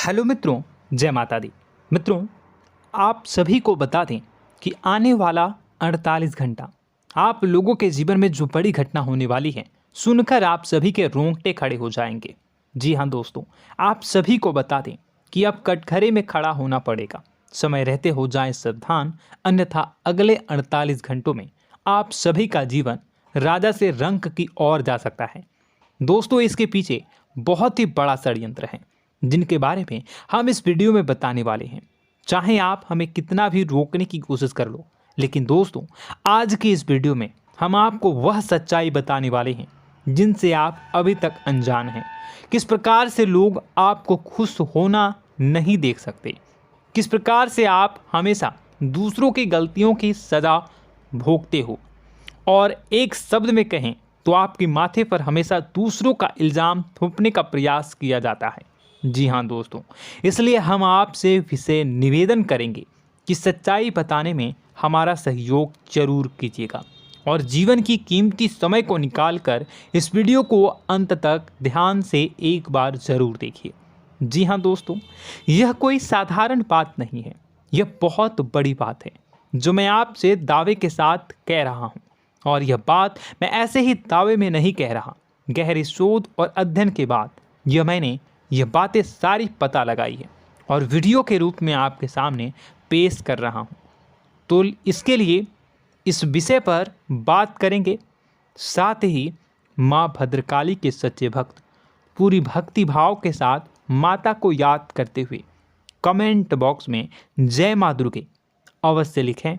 Hello मित्रों, जय माता दी। मित्रों, आप सभी को बता दें कि आने वाला 48 घंटा आप लोगों के जीवन में जो बड़ी घटना होने वाली है, सुनकर आप सभी के रोंगटे खड़े हो जाएंगे। जी हाँ दोस्तों, आप सभी को बता दें कि अब कटघरे में खड़ा होना पड़ेगा। समय रहते हो जाएं सावधान, अन्यथा अगले 48 घंटों में आप सभी का जीवन राजा से रंक की ओर जा सकता है। दोस्तों, इसके पीछे बहुत ही बड़ा षड्यंत्र है जिनके बारे में हम इस वीडियो में बताने वाले हैं। चाहे आप हमें कितना भी रोकने की कोशिश कर लो, लेकिन दोस्तों आज की इस वीडियो में हम आपको वह सच्चाई बताने वाले हैं जिनसे आप अभी तक अनजान हैं। किस प्रकार से लोग आपको खुश होना नहीं देख सकते, किस प्रकार से आप हमेशा दूसरों की गलतियों की सज़ा भोगते हो, और एक शब्द में कहें तो आपके माथे पर हमेशा दूसरों का इल्ज़ाम थोपने का प्रयास किया जाता है। जी हाँ दोस्तों, इसलिए हम आपसे विशेष निवेदन करेंगे कि सच्चाई बताने में हमारा सहयोग जरूर कीजिएगा और जीवन की कीमती समय को निकालकर इस वीडियो को अंत तक ध्यान से एक बार ज़रूर देखिए। जी हाँ दोस्तों, यह कोई साधारण बात नहीं है, यह बहुत बड़ी बात है जो मैं आपसे दावे के साथ कह रहा हूँ। और यह बात मैं ऐसे ही दावे में नहीं कह रहा, गहरी शोध और अध्ययन के बाद मैंने यह बातें सारी पता लगाई है और वीडियो के रूप में आपके सामने पेश कर रहा हूँ। तो इसके लिए इस विषय पर बात करेंगे। साथ ही माँ भद्रकाली के सच्चे भक्त पूरी भक्ति भाव के साथ माता को याद करते हुए कमेंट बॉक्स में जय माँ दुर्गे अवश्य लिखें।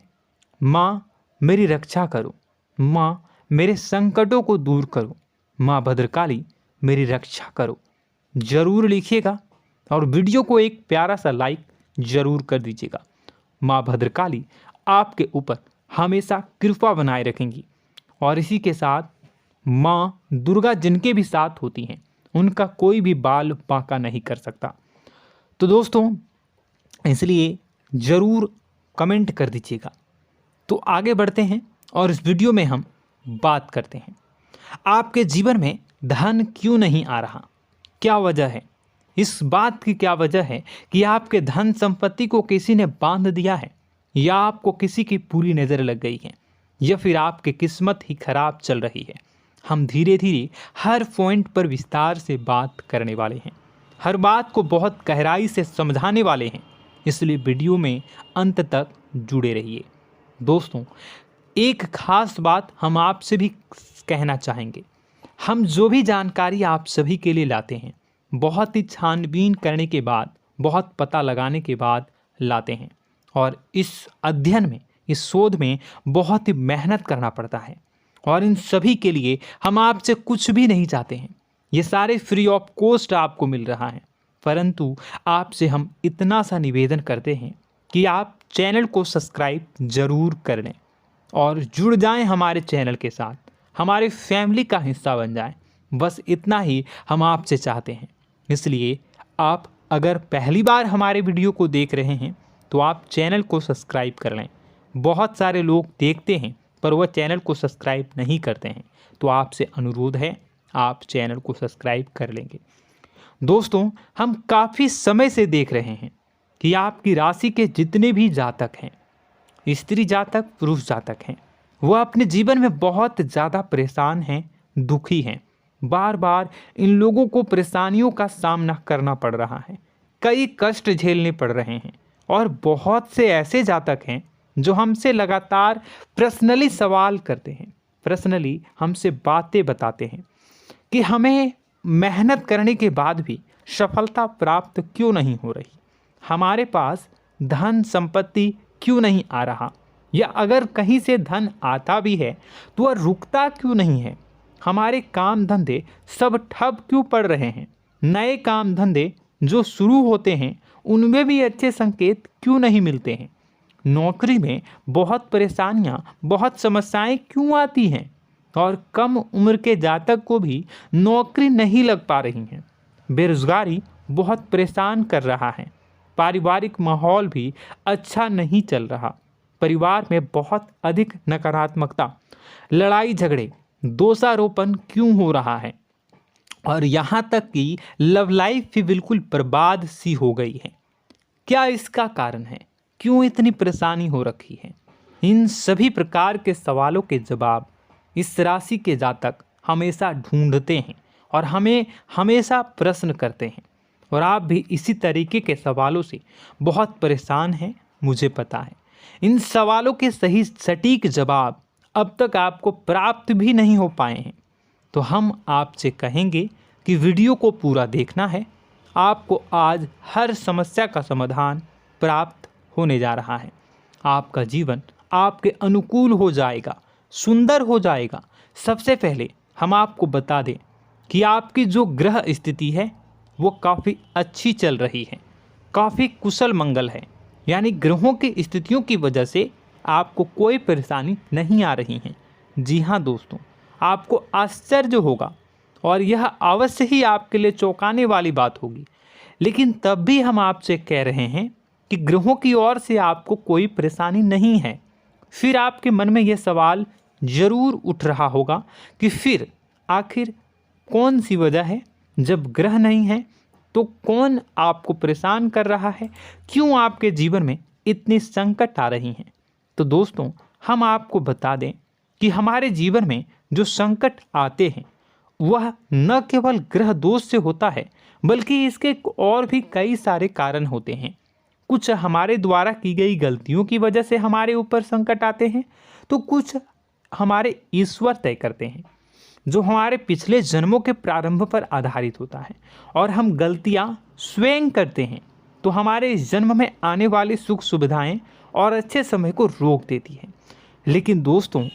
माँ मेरी रक्षा करो, माँ मेरे संकटों को दूर करो, माँ भद्रकाली मेरी रक्षा करो, ज़रूर लिखिएगा और वीडियो को एक प्यारा सा लाइक ज़रूर कर दीजिएगा। माँ भद्रकाली आपके ऊपर हमेशा कृपा बनाए रखेंगी और इसी के साथ माँ दुर्गा जिनके भी साथ होती हैं उनका कोई भी बाल बांका नहीं कर सकता। तो दोस्तों, इसलिए ज़रूर कमेंट कर दीजिएगा। तो आगे बढ़ते हैं और इस वीडियो में हम बात करते हैं, आपके जीवन में धन क्यों नहीं आ रहा, क्या वजह है। इस बात की क्या वजह है कि आपके धन संपत्ति को किसी ने बांध दिया है, या आपको किसी की पूरी नज़र लग गई है, या फिर आपकी किस्मत ही खराब चल रही है। हम धीरे धीरे हर पॉइंट पर विस्तार से बात करने वाले हैं, हर बात को बहुत गहराई से समझाने वाले हैं, इसलिए वीडियो में अंत तक जुड़े रहिए। दोस्तों, एक खास बात हम आपसे भी कहना चाहेंगे। हम जो भी जानकारी आप सभी के लिए लाते हैं, बहुत ही छानबीन करने के बाद, बहुत पता लगाने के बाद लाते हैं, और इस अध्ययन में, इस शोध में बहुत ही मेहनत करना पड़ता है। और इन सभी के लिए हम आपसे कुछ भी नहीं चाहते हैं, ये सारे फ्री ऑफ कॉस्ट आपको मिल रहा है। परंतु आपसे हम इतना सा निवेदन करते हैं कि आप चैनल को सब्सक्राइब ज़रूर कर लें और जुड़ जाएं हमारे चैनल के साथ, हमारे फैमिली का हिस्सा बन जाएं। बस इतना ही हम आपसे चाहते हैं। इसलिए आप अगर पहली बार हमारे वीडियो को देख रहे हैं तो आप चैनल को सब्सक्राइब कर लें। बहुत सारे लोग देखते हैं पर वह चैनल को सब्सक्राइब नहीं करते हैं, तो आपसे अनुरोध है आप चैनल को सब्सक्राइब कर लेंगे। दोस्तों, हम काफ़ी समय से देख रहे हैं कि आपकी राशि के जितने भी जातक हैं, स्त्री जातक, पुरुष जातक हैं, वह अपने जीवन में बहुत ज़्यादा परेशान हैं, दुखी हैं। बार बार इन लोगों को परेशानियों का सामना करना पड़ रहा है, कई कष्ट झेलने पड़ रहे हैं। और बहुत से ऐसे जातक हैं जो हमसे लगातार पर्सनली सवाल करते हैं, पर्सनली हमसे बातें बताते हैं कि हमें मेहनत करने के बाद भी सफलता प्राप्त क्यों नहीं हो रही, हमारे पास धन संपत्ति क्यों नहीं आ रहा, या अगर कहीं से धन आता भी है तो वह रुकता क्यों नहीं है, हमारे काम धंधे सब ठप क्यों पड़ रहे हैं, नए काम धंधे जो शुरू होते हैं उनमें भी अच्छे संकेत क्यों नहीं मिलते हैं, नौकरी में बहुत परेशानियां, बहुत समस्याएं क्यों आती हैं, और कम उम्र के जातक को भी नौकरी नहीं लग पा रही हैं, बेरोजगारी बहुत परेशान कर रहा है, पारिवारिक माहौल भी अच्छा नहीं चल रहा, परिवार में बहुत अधिक नकारात्मकता, लड़ाई झगड़े, दोषारोपण क्यों हो रहा है, और यहाँ तक कि लव लाइफ भी बिल्कुल बर्बाद सी हो गई है। क्या इसका कारण है? क्यों इतनी परेशानी हो रखी है? इन सभी प्रकार के सवालों के जवाब इस राशि के जातक हमेशा ढूंढते हैं और हमें हमेशा प्रश्न करते हैं, और आप भी इसी तरीके के सवालों से बहुत परेशान हैं, मुझे पता है। इन सवालों के सही सटीक जवाब अब तक आपको प्राप्त भी नहीं हो पाए हैं, तो हम आपसे कहेंगे कि वीडियो को पूरा देखना है। आपको आज हर समस्या का समाधान प्राप्त होने जा रहा है। आपका जीवन आपके अनुकूल हो जाएगा, सुंदर हो जाएगा। सबसे पहले हम आपको बता दें कि आपकी जो ग्रह स्थिति है वो काफ़ी अच्छी चल रही है, काफ़ी कुशल मंगल है, यानी ग्रहों की स्थितियों की वजह से आपको कोई परेशानी नहीं आ रही है। जी हाँ दोस्तों, आपको आश्चर्य होगा और यह अवश्य ही आपके लिए चौंकाने वाली बात होगी, लेकिन तब भी हम आपसे कह रहे हैं कि ग्रहों की ओर से आपको कोई परेशानी नहीं है। फिर आपके मन में यह सवाल जरूर उठ रहा होगा कि फिर आखिर कौन सी वजह है? जब ग्रह नहीं है तो कौन आपको परेशान कर रहा है? क्यों आपके जीवन में इतनी संकट आ रही हैं? तो दोस्तों, हम आपको बता दें कि हमारे जीवन में जो संकट आते हैं वह न केवल ग्रह दोष से होता है, बल्कि इसके और भी कई सारे कारण होते हैं। कुछ हमारे द्वारा की गई गलतियों की वजह से हमारे ऊपर संकट आते हैं, तो कुछ हमारे ईश्वर तय करते हैं, जो हमारे पिछले जन्मों के प्रारंभ पर आधारित होता है। और हम गलतियां स्वयं करते हैं तो हमारे इस जन्म में आने वाली सुख सुविधाएं और अच्छे समय को रोक देती है। लेकिन दोस्तों,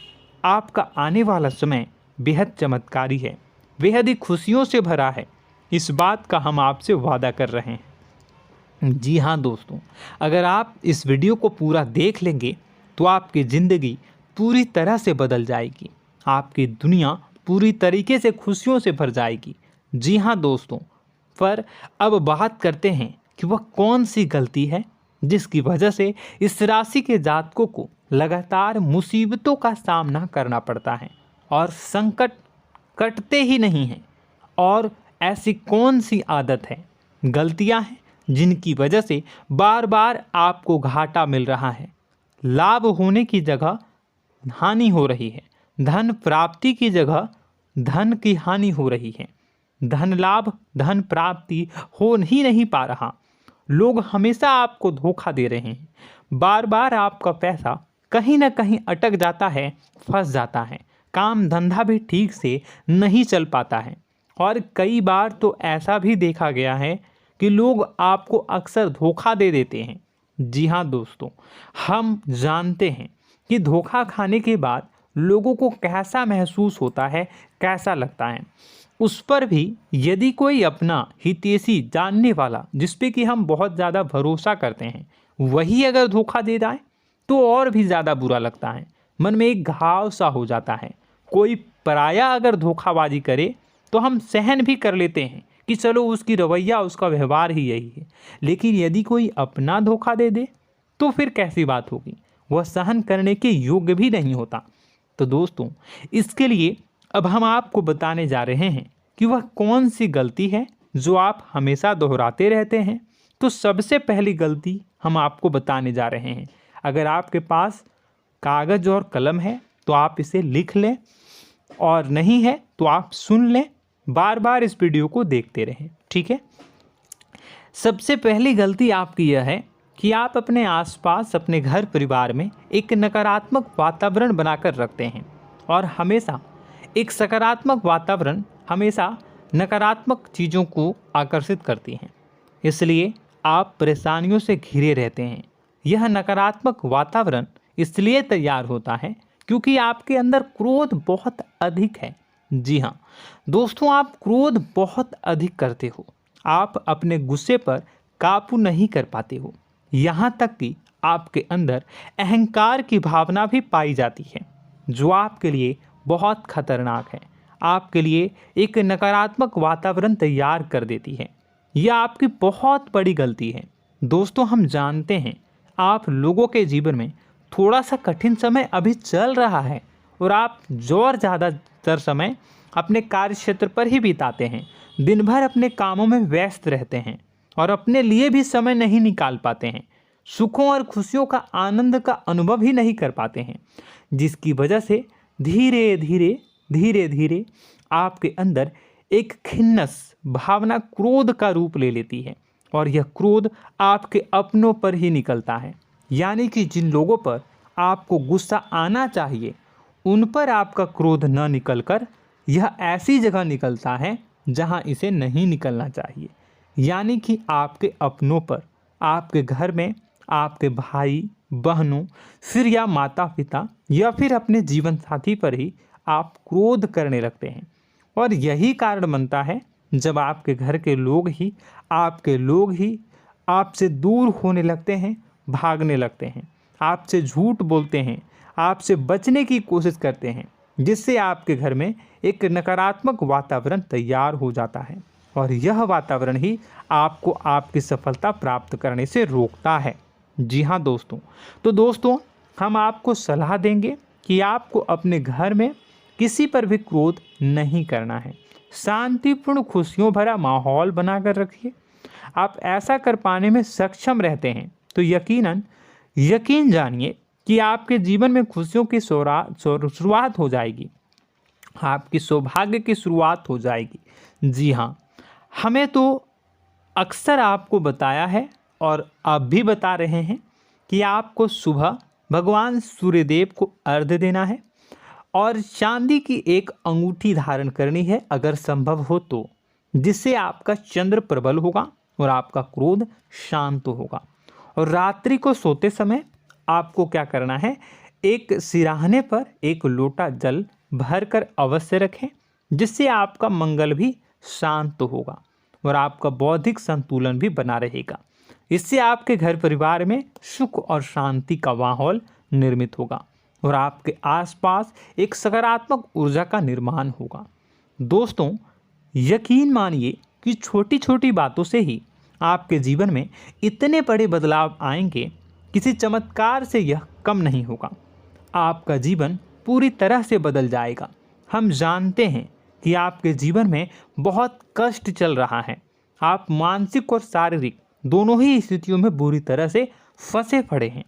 आपका आने वाला समय बेहद चमत्कारी है, बेहद ही खुशियों से भरा है। इस बात का हम आपसे वादा कर रहे हैं। जी हाँ दोस्तों, अगर आप इस वीडियो को पूरा देख लेंगे तो आपकी ज़िंदगी पूरी तरह से बदल जाएगी, आपकी दुनिया पूरी तरीके से खुशियों से भर जाएगी। जी हाँ दोस्तों, पर अब बात करते हैं कि वह कौन सी गलती है जिसकी वजह से इस राशि के जातकों को लगातार मुसीबतों का सामना करना पड़ता है और संकट कटते ही नहीं हैं। और ऐसी कौन सी आदत है, गलतियां हैं जिनकी वजह से बार बार आपको घाटा मिल रहा है, लाभ होने की जगह हानि हो रही है, धन प्राप्ति की जगह धन की हानि हो रही है, धन लाभ धन प्राप्ति हो ही नहीं पा रहा, लोग हमेशा आपको धोखा दे रहे हैं, बार बार आपका पैसा कहीं ना कहीं अटक जाता है, फंस जाता है, काम धंधा भी ठीक से नहीं चल पाता है। और कई बार तो ऐसा भी देखा गया है कि लोग आपको अक्सर धोखा दे देते हैं। जी हाँ दोस्तों, हम जानते हैं कि धोखा खाने के बाद लोगों को कैसा महसूस होता है, कैसा लगता है। उस पर भी यदि कोई अपना हितैषी जानने वाला, जिस पे कि हम बहुत ज़्यादा भरोसा करते हैं, वही अगर धोखा दे जाए तो और भी ज़्यादा बुरा लगता है, मन में एक घाव सा हो जाता है। कोई पराया अगर धोखाबाजी करे तो हम सहन भी कर लेते हैं कि चलो उसकी रवैया उसका व्यवहार ही यही है, लेकिन यदि कोई अपना धोखा दे दे तो फिर कैसी बात होगी, वह सहन करने के योग्य भी नहीं होता। तो दोस्तों, इसके लिए अब हम आपको बताने जा रहे हैं कि वह कौन सी गलती है जो आप हमेशा दोहराते रहते हैं। तो सबसे पहली गलती हम आपको बताने जा रहे हैं। अगर आपके पास कागज़ और कलम है तो आप इसे लिख लें, और नहीं है तो आप सुन लें, बार बार इस वीडियो को देखते रहें, ठीक है। सबसे पहली गलती आपकी यह है कि आप अपने आसपास, अपने घर परिवार में एक नकारात्मक वातावरण बनाकर रखते हैं, और हमेशा एक सकारात्मक वातावरण हमेशा नकारात्मक चीज़ों को आकर्षित करती हैं, इसलिए आप परेशानियों से घिरे रहते हैं। यह नकारात्मक वातावरण इसलिए तैयार होता है क्योंकि आपके अंदर क्रोध बहुत अधिक है। जी हाँ दोस्तों, आप क्रोध बहुत अधिक करते हो, आप अपने गुस्से पर काबू नहीं कर पाते हो, यहाँ तक कि आपके अंदर अहंकार की भावना भी पाई जाती है, जो आपके लिए बहुत खतरनाक है, आपके लिए एक नकारात्मक वातावरण तैयार कर देती है। यह आपकी बहुत बड़ी गलती है। दोस्तों, हम जानते हैं आप लोगों के जीवन में थोड़ा सा कठिन समय अभी चल रहा है, और आप ज़्यादातर समय अपने कार्य क्षेत्र पर ही बिताते हैं, दिन भर अपने कामों में व्यस्त रहते हैं और अपने लिए भी समय नहीं निकाल पाते हैं, सुखों और खुशियों का आनंद का अनुभव ही नहीं कर पाते हैं, जिसकी वजह से धीरे धीरे आपके अंदर एक खिन्नस भावना क्रोध का रूप ले लेती है और यह क्रोध आपके अपनों पर ही निकलता है। यानी कि जिन लोगों पर आपको गुस्सा आना चाहिए उन पर आपका क्रोध न निकलकर यह ऐसी जगह निकलता है जहां इसे नहीं निकलना चाहिए। यानी कि आपके अपनों पर, आपके घर में, आपके भाई बहनों, फिर या माता पिता या फिर अपने जीवन साथी पर ही आप क्रोध करने लगते हैं। और यही कारण बनता है जब आपके घर के लोग ही आपसे दूर होने लगते हैं, भागने लगते हैं, आपसे झूठ बोलते हैं, आपसे बचने की कोशिश करते हैं, जिससे आपके घर में एक नकारात्मक वातावरण तैयार हो जाता है और यह वातावरण ही आपको आपकी सफलता प्राप्त करने से रोकता है। जी हाँ दोस्तों, तो दोस्तों हम आपको सलाह देंगे कि आपको अपने घर में किसी पर भी क्रोध नहीं करना है। शांतिपूर्ण खुशियों भरा माहौल बनाकर रखिए। आप ऐसा कर पाने में सक्षम रहते हैं तो यकीन जानिए कि आपके जीवन में खुशियों की शुरुआत हो जाएगी, आपकी सौभाग्य की शुरुआत हो जाएगी। जी हाँ, हमें तो अक्सर आपको बताया है और अब भी बता रहे हैं कि आपको सुबह भगवान सूर्यदेव को अर्घ्य देना है और चांदी की एक अंगूठी धारण करनी है अगर संभव हो तो, जिससे आपका चंद्र प्रबल होगा और आपका क्रोध शांत होगा। और रात्रि को सोते समय आपको क्या करना है, एक सिराहने पर एक लोटा जल भरकर अवश्य रखें, जिससे आपका मंगल भी शांत होगा और आपका बौद्धिक संतुलन भी बना रहेगा। इससे आपके घर परिवार में सुख और शांति का माहौल निर्मित होगा और आपके आसपास एक सकारात्मक ऊर्जा का निर्माण होगा। दोस्तों यकीन मानिए कि छोटी छोटी बातों से ही आपके जीवन में इतने बड़े बदलाव आएंगे, किसी चमत्कार से यह कम नहीं होगा। आपका जीवन पूरी तरह से बदल जाएगा। हम जानते हैं कि आपके जीवन में बहुत कष्ट चल रहा है, आप मानसिक और शारीरिक दोनों ही स्थितियों में बुरी तरह से फंसे पड़े हैं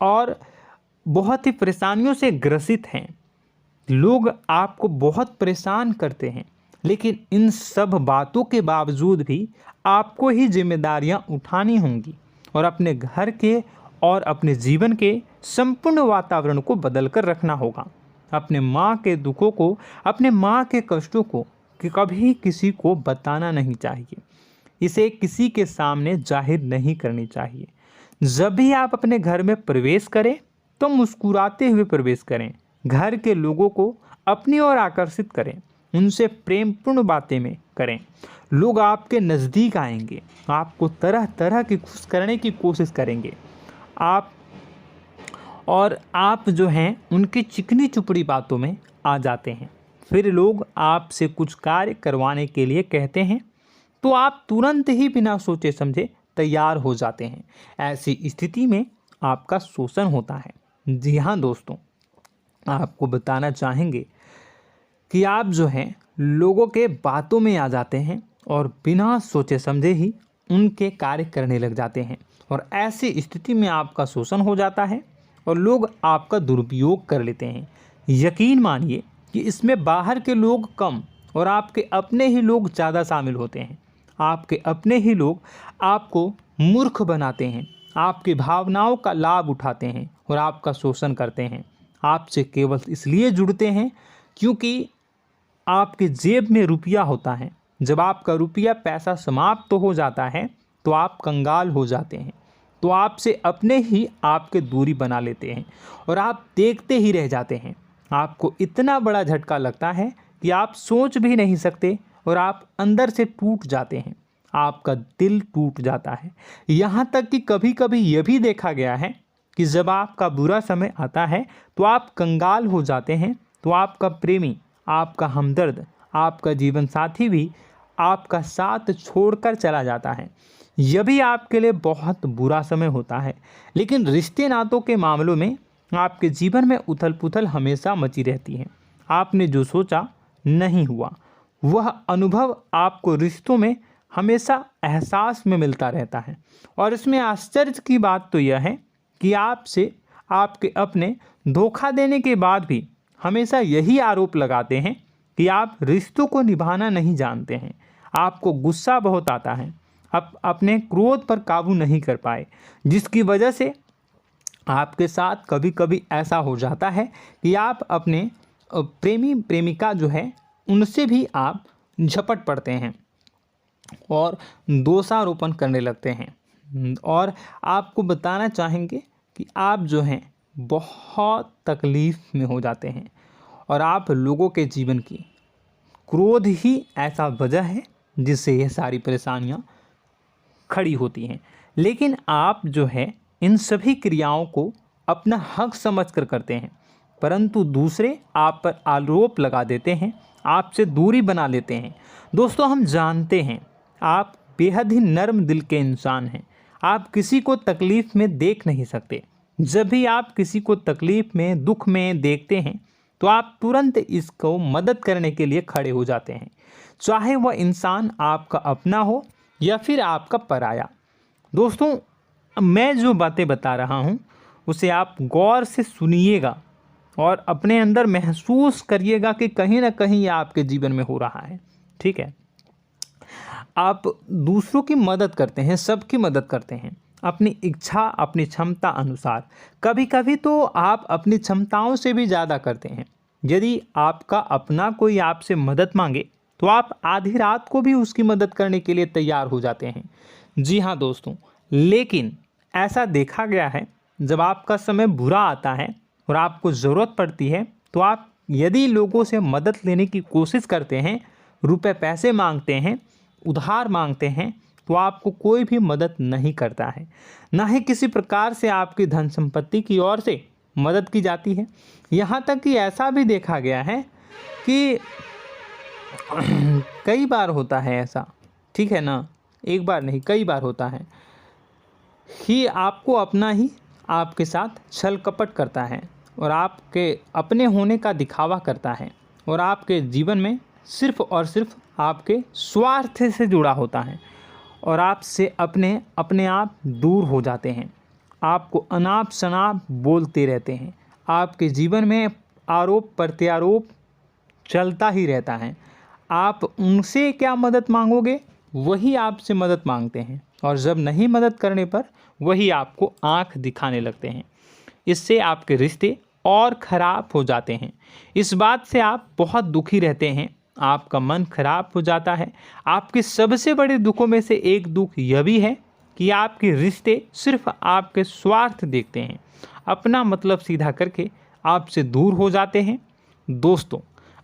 और बहुत ही परेशानियों से ग्रसित हैं। लोग आपको बहुत परेशान करते हैं, लेकिन इन सब बातों के बावजूद भी आपको ही जिम्मेदारियां उठानी होंगी और अपने घर के और अपने जीवन के संपूर्ण वातावरण को बदल कर रखना होगा। अपने माँ के दुखों को, अपने माँ के कष्टों को कभी किसी को बताना नहीं चाहिए, इसे किसी के सामने जाहिर नहीं करनी चाहिए। जब भी आप अपने घर में प्रवेश करें तो मुस्कुराते हुए प्रवेश करें, घर के लोगों को अपनी ओर आकर्षित करें, उनसे प्रेमपूर्ण बातें में करें। लोग आपके नज़दीक आएंगे, आपको तरह तरह की खुश करने की कोशिश करेंगे। आप जो हैं उनकी चिकनी चुपड़ी बातों में आ जाते हैं। फिर लोग आपसे कुछ कार्य करवाने के लिए कहते हैं तो आप तुरंत ही बिना सोचे समझे तैयार हो जाते हैं। ऐसी स्थिति में आपका शोषण होता है। जी हाँ दोस्तों, आपको बताना चाहेंगे कि आप जो हैं लोगों के बातों में आ जाते हैं और बिना सोचे समझे ही उनके कार्य करने लग जाते हैं और ऐसी स्थिति में आपका शोषण हो जाता है और लोग आपका दुरुपयोग कर लेते हैं। यकीन मानिए कि इसमें बाहर के लोग कम और आपके अपने ही लोग ज़्यादा शामिल होते हैं। आपके अपने ही लोग आपको मूर्ख बनाते हैं, आपकी भावनाओं का लाभ उठाते हैं और आपका शोषण करते हैं। आपसे केवल इसलिए जुड़ते हैं क्योंकि आपके जेब में रुपया होता है। जब आपका रुपया पैसा समाप्त हो जाता है तो आप कंगाल हो जाते हैं, तो आपसे अपने ही आपके दूरी बना लेते हैं और आप देखते ही रह जाते हैं। आपको इतना बड़ा झटका लगता है कि आप सोच भी नहीं सकते और आप अंदर से टूट जाते हैं, आपका दिल टूट जाता है। यहाँ तक कि कभी कभी यह भी देखा गया है कि जब आपका बुरा समय आता है तो आप कंगाल हो जाते हैं, तो आपका प्रेमी, आपका हमदर्द, आपका जीवन साथी भी आपका साथ छोड़कर चला जाता है। यह भी आपके लिए बहुत बुरा समय होता है। लेकिन रिश्ते नातों के मामलों में आपके जीवन में उथल पुथल हमेशा मची रहती है। आपने जो सोचा नहीं हुआ। वह अनुभव आपको रिश्तों में हमेशा एहसास में मिलता रहता है। और इसमें आश्चर्य की बात तो यह है कि आपसे आपके अपने धोखा देने के बाद भी हमेशा यही आरोप लगाते हैं कि आप रिश्तों को निभाना नहीं जानते हैं। आपको गुस्सा बहुत आता है, आप अपने क्रोध पर काबू नहीं कर पाए, जिसकी वजह से आपके साथ कभी कभी ऐसा हो जाता है कि आप अपने प्रेमी प्रेमिका जो है उनसे भी आप झपट पड़ते हैं और दोषारोपण करने लगते हैं। और आपको बताना चाहेंगे कि आप जो हैं बहुत तकलीफ़ में हो जाते हैं और आप लोगों के जीवन की क्रोध ही ऐसा वजह है जिससे ये सारी परेशानियां खड़ी होती हैं। लेकिन आप जो है इन सभी क्रियाओं को अपना हक समझकर करते हैं, परंतु दूसरे आप पर आरोप लगा देते हैं, आपसे दूरी बना लेते हैं। दोस्तों, हम जानते हैं आप बेहद ही नर्म दिल के इंसान हैं। आप किसी को तकलीफ़ में देख नहीं सकते। जब भी आप किसी को तकलीफ़ में, दुख में देखते हैं तो आप तुरंत इसको मदद करने के लिए खड़े हो जाते हैं, चाहे वह इंसान आपका अपना हो या फिर आपका पराया। दोस्तों, मैं जो बातें बता रहा हूँ उसे आप गौर से सुनिएगा और अपने अंदर महसूस करिएगा कि कहीं ना कहीं ये आपके जीवन में हो रहा है। ठीक है, आप दूसरों की मदद करते हैं, सबकी मदद करते हैं अपनी इच्छा, अपनी क्षमता अनुसार। कभी कभी तो आप अपनी क्षमताओं से भी ज़्यादा करते हैं। यदि आपका अपना कोई आपसे मदद मांगे तो आप आधी रात को भी उसकी मदद करने के लिए तैयार हो जाते हैं। जी हाँ दोस्तों, लेकिन ऐसा देखा गया है जब आपका समय बुरा आता है और आपको ज़रूरत पड़ती है तो आप यदि लोगों से मदद लेने की कोशिश करते हैं, रुपए पैसे मांगते हैं, उधार मांगते हैं, तो आपको कोई भी मदद नहीं करता है। ना ही किसी प्रकार से आपकी धन संपत्ति की ओर से मदद की जाती है। यहाँ तक कि ऐसा भी देखा गया है कि कई बार होता है ऐसा, ठीक है ना, एक बार नहीं कई बार होता है कि आपको अपना ही आपके साथ छल कपट करता है और आपके अपने होने का दिखावा करता है और आपके जीवन में सिर्फ और सिर्फ आपके स्वार्थ से जुड़ा होता है और आपसे अपने आप दूर हो जाते हैं। आपको अनाप शनाप बोलते रहते हैं। आपके जीवन में आरोप प्रत्यारोप चलता ही रहता है। आप उनसे क्या मदद मांगोगे, वही आपसे मदद मांगते हैं और जब नहीं मदद करने पर वही आपको आंख दिखाने लगते हैं। इससे आपके रिश्ते और ख़राब हो जाते हैं। इस बात से आप बहुत दुखी रहते हैं, आपका मन खराब हो जाता है। आपके सबसे बड़े दुखों में से एक दुख यह भी है कि आपके रिश्ते सिर्फ आपके स्वार्थ देखते हैं, अपना मतलब सीधा करके आपसे दूर हो जाते हैं। दोस्तों,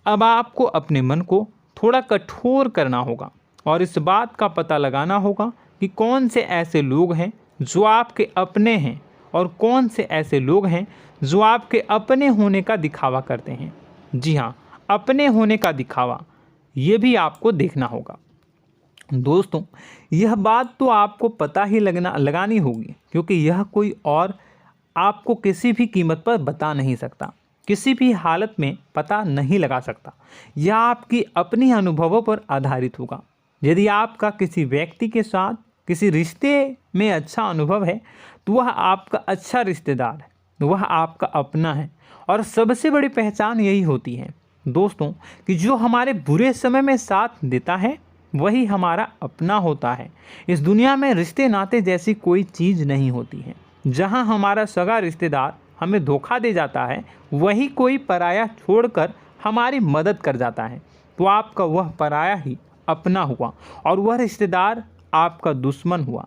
अब आपको अपने मन को थोड़ा कठोर करना होगा और इस बात का पता लगाना होगा कि कौन से ऐसे लोग हैं जो आपके अपने हैं और कौन से ऐसे लोग हैं जो आपके अपने होने का दिखावा करते हैं। जी हाँ, अपने होने का दिखावा, ये भी आपको देखना होगा। दोस्तों, यह बात तो आपको पता ही लगानी होगी, क्योंकि यह कोई और आपको किसी भी कीमत पर बता नहीं सकता, किसी भी हालत में पता नहीं लगा सकता। यह आपकी अपनी अनुभवों पर आधारित होगा। यदि आपका किसी व्यक्ति के साथ किसी रिश्ते में अच्छा अनुभव है तो वह आपका अच्छा रिश्तेदार है, वह आपका अपना है। और सबसे बड़ी पहचान यही होती है दोस्तों कि जो हमारे बुरे समय में साथ देता है वही हमारा अपना होता है। इस दुनिया में रिश्ते नाते जैसी कोई चीज़ नहीं होती है। जहां हमारा सगा रिश्तेदार हमें धोखा दे जाता है, वही कोई पराया छोड़कर हमारी मदद कर जाता है, तो आपका वह पराया ही अपना हुआ और वह रिश्तेदार आपका दुश्मन हुआ।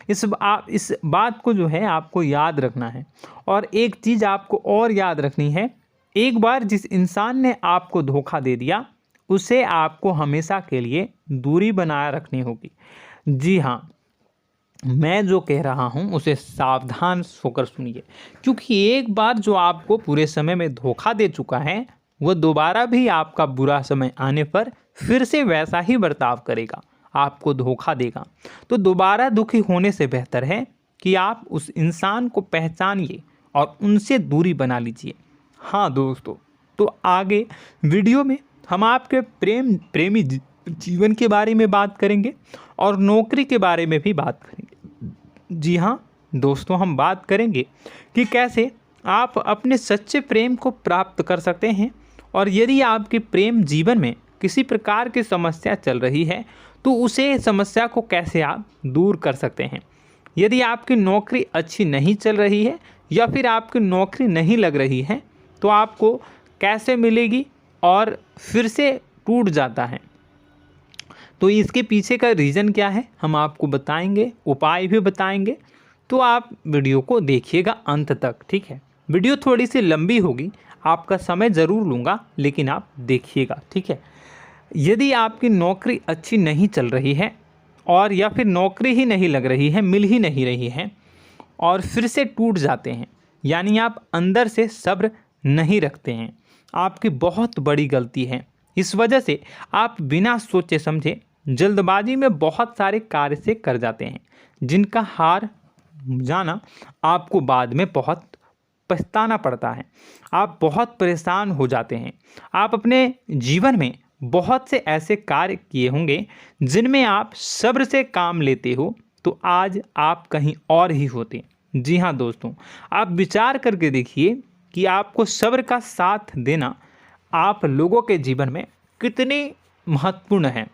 इस बात को जो है आपको याद रखना है। और एक चीज़ आपको और याद रखनी है, एक बार जिस इंसान ने आपको धोखा दे दिया उसे आपको हमेशा के लिए दूरी बनाए रखनी होगी। जी हाँ, मैं जो कह रहा हूँ उसे सावधान होकर सुनिए, क्योंकि एक बार जो आपको पूरे समय में धोखा दे चुका है वह दोबारा भी आपका बुरा समय आने पर फिर से वैसा ही बर्ताव करेगा, आपको धोखा देगा। तो दोबारा दुखी होने से बेहतर है कि आप उस इंसान को पहचानिए और उनसे दूरी बना लीजिए। हाँ दोस्तों, तो आगे वीडियो में हम आपके प्रेमी जीवन के बारे में बात करेंगे और नौकरी के बारे में भी बात करेंगे। जी हाँ दोस्तों, हम बात करेंगे कि कैसे आप अपने सच्चे प्रेम को प्राप्त कर सकते हैं, और यदि आपके प्रेम जीवन में किसी प्रकार की समस्या चल रही है तो उसे समस्या को कैसे आप दूर कर सकते हैं। यदि आपकी नौकरी अच्छी नहीं चल रही है या फिर आपकी नौकरी नहीं लग रही है तो आपको कैसे मिलेगी और फिर से टूट जाता है, तो इसके पीछे का रीज़न क्या है हम आपको बताएंगे, उपाय भी बताएंगे। तो आप वीडियो को देखिएगा अंत तक, ठीक है। वीडियो थोड़ी सी लंबी होगी, आपका समय ज़रूर लूँगा, लेकिन आप देखिएगा, ठीक है। यदि आपकी नौकरी अच्छी नहीं चल रही है और या फिर नौकरी ही नहीं लग रही है, मिल ही नहीं रही है और फिर से टूट जाते हैं, यानी आप अंदर से सब्र नहीं रखते हैं, आपकी बहुत बड़ी गलती है। इस वजह से आप बिना सोचे समझे जल्दबाजी में बहुत सारे कार्य से कर जाते हैं, जिनका हार जाना आपको बाद में बहुत पछताना पड़ता है। आप बहुत परेशान हो जाते हैं। आप अपने जीवन में बहुत से ऐसे कार्य किए होंगे जिनमें आप सब्र से काम लेते हो, तो आज आप कहीं और ही होते। जी हाँ दोस्तों, आप विचार करके देखिए कि आपको सब्र का साथ देना आप लोगों के जीवन में कितने महत्वपूर्ण है।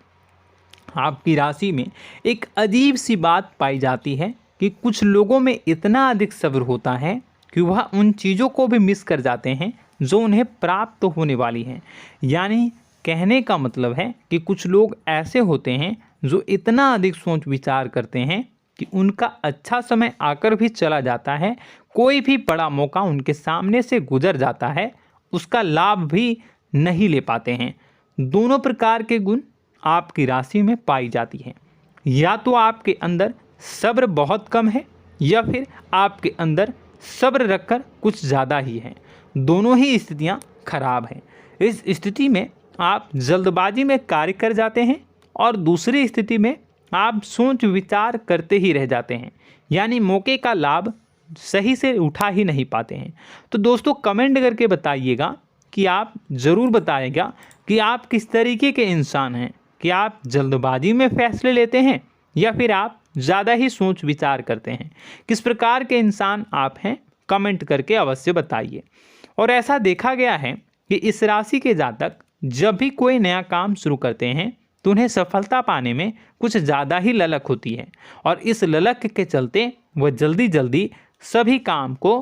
आपकी राशि में एक अजीब सी बात पाई जाती है कि कुछ लोगों में इतना अधिक सब्र होता है कि वह उन चीज़ों को भी मिस कर जाते हैं जो उन्हें प्राप्त होने वाली हैं। यानी कहने का मतलब है कि कुछ लोग ऐसे होते हैं जो इतना अधिक सोच विचार करते हैं कि उनका अच्छा समय आकर भी चला जाता है, कोई भी बड़ा मौका उनके सामने से गुजर जाता है, उसका लाभ भी नहीं ले पाते हैं। दोनों प्रकार के गुण आपकी राशि में पाई जाती हैं। या तो आपके अंदर सब्र बहुत कम है या फिर आपके अंदर सब्र रखकर कुछ ज़्यादा ही है। दोनों ही स्थितियाँ खराब हैं। इस स्थिति में आप जल्दबाजी में कार्य कर जाते हैं और दूसरी स्थिति में आप सोच विचार करते ही रह जाते हैं, यानी मौके का लाभ सही से उठा ही नहीं पाते हैं। तो दोस्तों कमेंट करके बताइएगा कि आप ज़रूर बताइएगा कि आप किस तरीके के इंसान हैं, कि आप जल्दबाजी में फैसले लेते हैं या फिर आप ज़्यादा ही सोच विचार करते हैं। किस प्रकार के इंसान आप हैं, कमेंट करके अवश्य बताइए। और ऐसा देखा गया है कि इस राशि के जातक जब भी कोई नया काम शुरू करते हैं तो उन्हें सफलता पाने में कुछ ज़्यादा ही ललक होती है, और इस ललक के चलते वह जल्दी जल्दी सभी काम को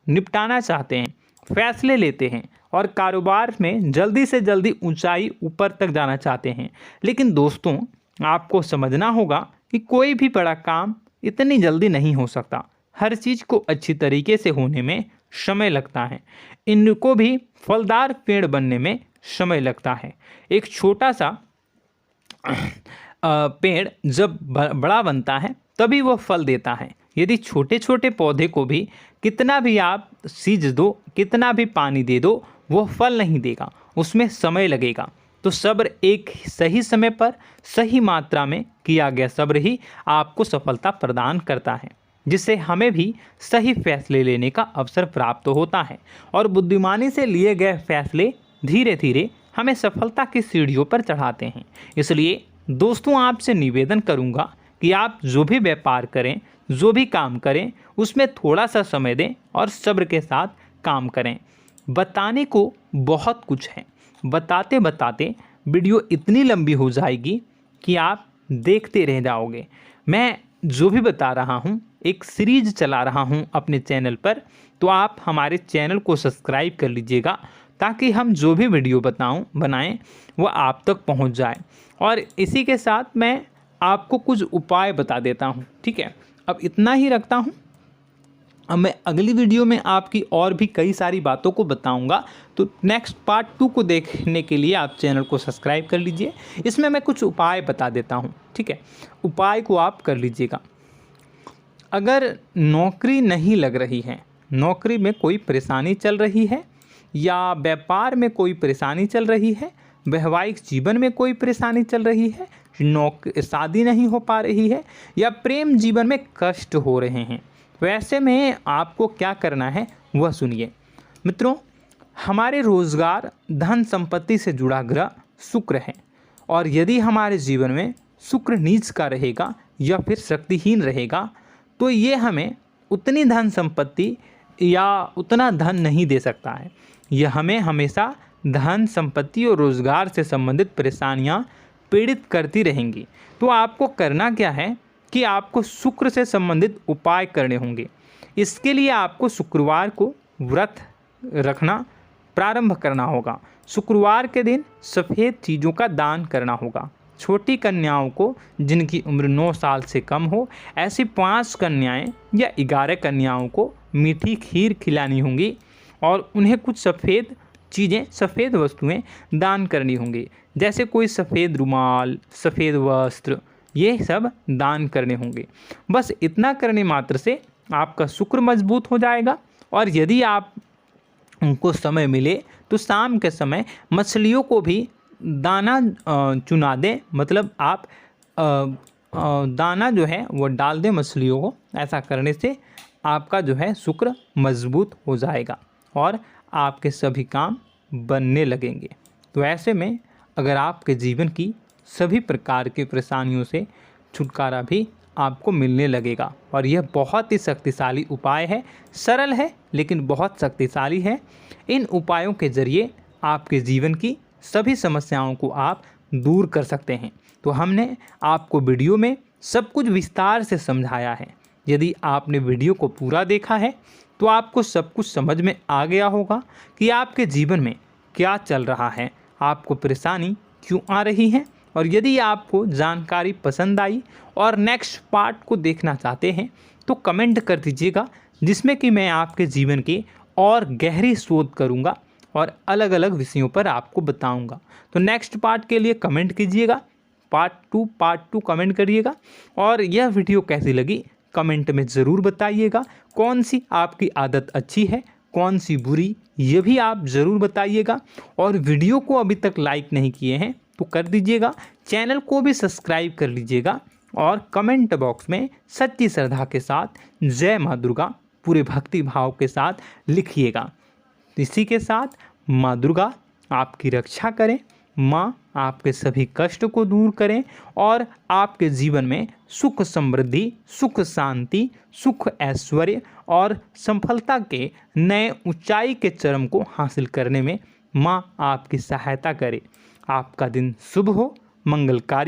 निपटाना चाहते हैं, फैसले लेते हैं और कारोबार में जल्दी से जल्दी ऊंचाई ऊपर तक जाना चाहते हैं। लेकिन दोस्तों आपको समझना होगा कि कोई भी बड़ा काम इतनी जल्दी नहीं हो सकता। हर चीज़ को अच्छी तरीके से होने में समय लगता है। इनको भी फलदार पेड़ बनने में समय लगता है। एक छोटा सा पेड़ जब बड़ा बनता है तभी वो फल देता है। यदि छोटे छोटे पौधे को भी कितना भी आप सींच दो, कितना भी पानी दे दो, वो फल नहीं देगा, उसमें समय लगेगा। तो सब्र एक सही समय पर सही मात्रा में किया गया सब्र ही आपको सफलता प्रदान करता है, जिससे हमें भी सही फैसले लेने का अवसर प्राप्त होता है। और बुद्धिमानी से लिए गए फैसले धीरे धीरे हमें सफलता की सीढ़ियों पर चढ़ाते हैं। इसलिए दोस्तों आपसे निवेदन करूंगा कि आप जो भी व्यापार करें, जो भी काम करें, उसमें थोड़ा सा समय दें और सब्र के साथ काम करें। बताने को बहुत कुछ है, बताते बताते वीडियो इतनी लंबी हो जाएगी कि आप देखते रह जाओगे। मैं जो भी बता रहा हूँ एक सीरीज चला रहा हूँ अपने चैनल पर, तो आप हमारे चैनल को सब्सक्राइब कर लीजिएगा ताकि हम जो भी वीडियो बनाएं वो आप तक पहुँच जाए। और इसी के साथ मैं आपको कुछ उपाय बता देता हूँ, ठीक है। अब इतना ही रखता हूँ। अब मैं अगली वीडियो में आपकी और भी कई सारी बातों को बताऊंगा। तो नेक्स्ट पार्ट 2 को देखने के लिए आप चैनल को सब्सक्राइब कर लीजिए। इसमें मैं कुछ उपाय बता देता हूं, ठीक है। उपाय को आप कर लीजिएगा। अगर नौकरी नहीं लग रही है, नौकरी में कोई परेशानी चल रही है, या व्यापार में कोई परेशानी चल रही है, वैवाहिक जीवन में कोई परेशानी चल रही है, शादी नहीं हो पा रही है, या प्रेम जीवन में कष्ट हो रहे हैं, वैसे में आपको क्या करना है वह सुनिए। मित्रों, हमारे रोजगार, धन संपत्ति से जुड़ा ग्रह शुक्र है। और यदि हमारे जीवन में शुक्र नीच का रहेगा या फिर शक्तिहीन रहेगा तो ये हमें उतनी धन संपत्ति या उतना धन नहीं दे सकता है। यह हमें हमेशा धन संपत्ति और रोजगार से संबंधित परेशानियां पीड़ित करती रहेंगी। तो आपको करना क्या है कि आपको शुक्र से संबंधित उपाय करने होंगे। इसके लिए आपको शुक्रवार को व्रत रखना प्रारंभ करना होगा। शुक्रवार के दिन सफ़ेद चीज़ों का दान करना होगा। छोटी कन्याओं को जिनकी उम्र 9 साल से कम हो, ऐसी 5 कन्याएं या 11 कन्याओं को मीठी खीर खिलानी होंगी और उन्हें कुछ सफ़ेद चीज़ें, सफ़ेद वस्तुएं दान करनी होंगी, जैसे कोई सफ़ेद रुमाल, सफ़ेद वस्त्र, ये सब दान करने होंगे। बस इतना करने मात्र से आपका शुक्र मजबूत हो जाएगा। और यदि आप उनको समय मिले तो शाम के समय मछलियों को भी दाना चुना दें, मतलब आप दाना जो है वो डाल दें मछलियों को। ऐसा करने से आपका जो है शुक्र मजबूत हो जाएगा और आपके सभी काम बनने लगेंगे। तो ऐसे में अगर आपके जीवन की सभी प्रकार की परेशानियों से छुटकारा भी आपको मिलने लगेगा। और यह बहुत ही शक्तिशाली उपाय है, सरल है लेकिन बहुत शक्तिशाली है। इन उपायों के ज़रिए आपके जीवन की सभी समस्याओं को आप दूर कर सकते हैं। तो हमने आपको वीडियो में सब कुछ विस्तार से समझाया है। यदि आपने वीडियो को पूरा देखा है तो आपको सब कुछ समझ में आ गया होगा कि आपके जीवन में क्या चल रहा है, आपको परेशानी क्यों आ रही है। और यदि आपको जानकारी पसंद आई और नेक्स्ट पार्ट को देखना चाहते हैं तो कमेंट कर दीजिएगा, जिसमें कि मैं आपके जीवन की और गहरी शोध करूंगा और अलग अलग विषयों पर आपको बताऊंगा। तो नेक्स्ट पार्ट के लिए कमेंट कीजिएगा, पार्ट टू कमेंट करिएगा। और यह वीडियो कैसी लगी कमेंट में ज़रूर बताइएगा। कौन सी आपकी आदत अच्छी है, कौन सी बुरी, ये भी आप ज़रूर बताइएगा। और वीडियो को अभी तक लाइक नहीं किए हैं तो कर दीजिएगा, चैनल को भी सब्सक्राइब कर लीजिएगा और कमेंट बॉक्स में सच्ची श्रद्धा के साथ जय माँ दुर्गा पूरे भक्ति भाव के साथ लिखिएगा। इसी के साथ माँ दुर्गा आपकी रक्षा करें, माँ आपके कष्ट कष्ट को दूर करें और आपके जीवन में सुख समृद्धि, सुख शांति, सुख ऐश्वर्य और सफलता के नए ऊंचाई के चरम को हासिल करने में माँ आपकी सहायता करे। आपका दिन शुभ हो, मंगलकारी